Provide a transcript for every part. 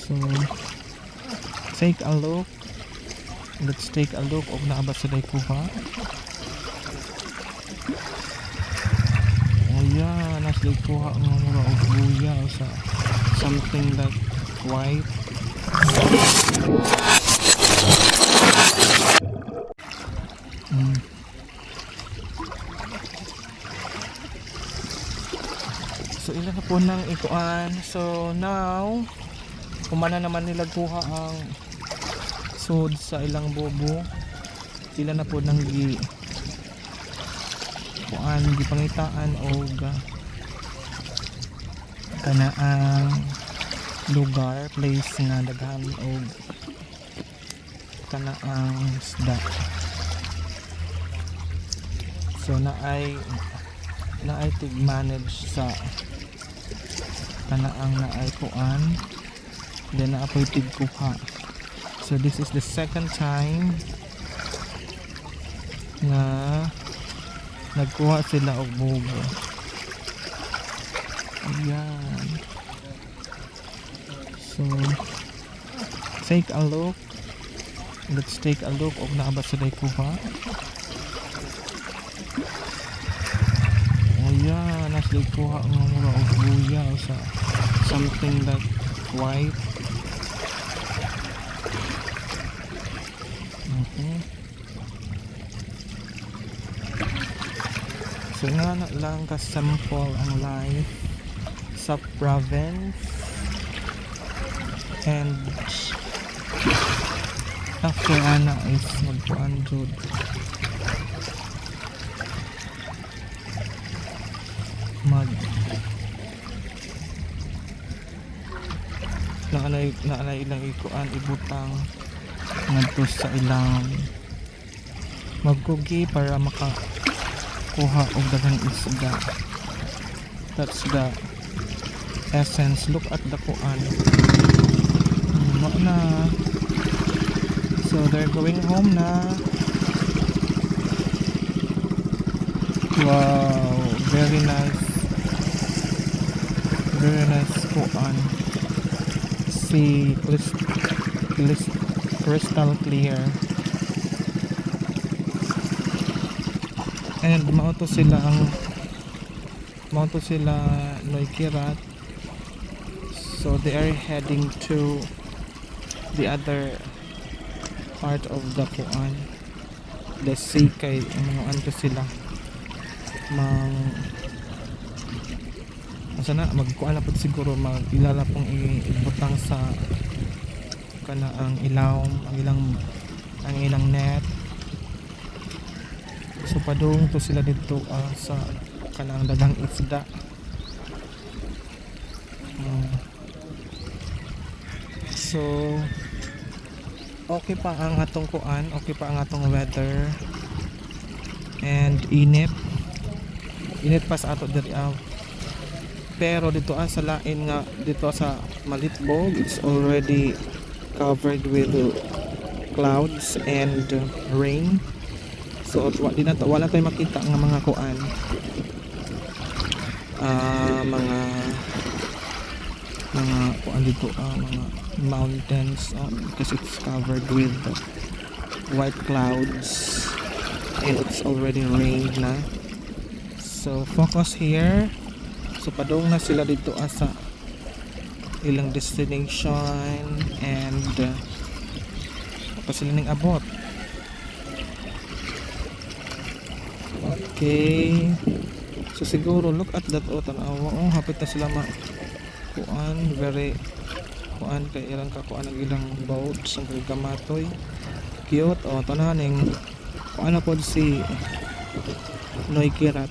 So take a look. Let's take a look og naa ba sila kuha. Oh yeah, nasa kuha nga mura og luya o sa something like white. So ilan na po nang ikuan. So now kumana naman nila kuha ang sod sa ilang bobo. Sila na po nang kuan gipangitaan og kanaang lugar, place nga daghan og kanaang isda. So naay tig manage sa kanaang naay kuan, then naapoy tig kuha. So this is the second time na nagkuha sila og bobo. Ayan. So take a look. Let's take a look og naa ba sila kuha. Ayan, nasa kuha nga mura og luya o sa something like white. So nga na lang ka sample ang life sa province, and after ana is magpuan jud naalay ilang ikuan ibutang ngadto sa ilang magkugi para makakuha og daghang isda. That's the essence. Look at the kuan. Na. So they're going home na. Wow, very nice. Very nice kuan. See, crystal clear. And mauto sila Loikirat. So they are heading to the other part of the kuan, the sea, kay ano sila magkuan na po siguro ilala pong ibutang sa kana ang ilang net. So padung to sila dito sa kanang daghang isda. So okay pa ang atong kuan, okay pa ang atong weather, and init pa sa ato diri pero dito sa lain nga dito sa Malitbog, it's already covered with clouds and rain. So wala tayo makita ng mga kuan, mga kuan dito, mga mountains, because it's covered with white clouds and it's already rained na. So focus here. So padung na sila dito sa ilang destination, and pa sila ning abot. Okay, so siguro look at that, tanawa, hapit na sila kuan, very kuan kay ilang kakuan ang ilang boats ang gamatoy, cute. Tananing kuan na pod si Loikirat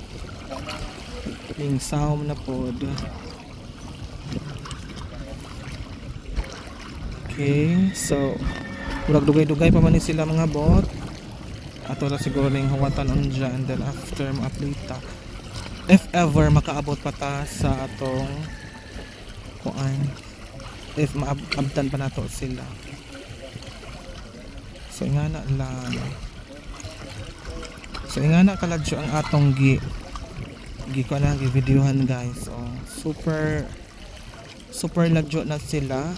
ning sound na pod. Okay, so murag dugay-dugay pa man ni sila mga bot. Ato na siguro ning hawatan on dyan, and then after ma-update ta if ever makaabot pa ta sa atong kuan, if maabtan pa nato sila. So nga na lang, so nga na kaladyo ang atong gi ko na gi-videohan guys. So super lagyo na sila.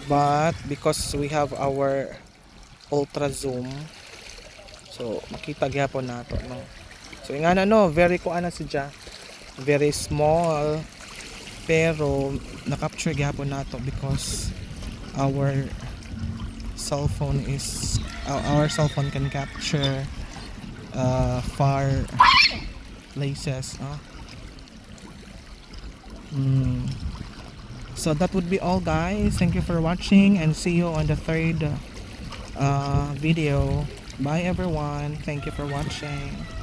but because we have our ultra zoom, so makita gyapon nato, no. So ingana no, very kuana siya, very small, pero na-capture gyapon nato because our cell phone can capture far places. So that would be all, guys. Thank you for watching and see you on the third video. Bye everyone. Thank you for watching.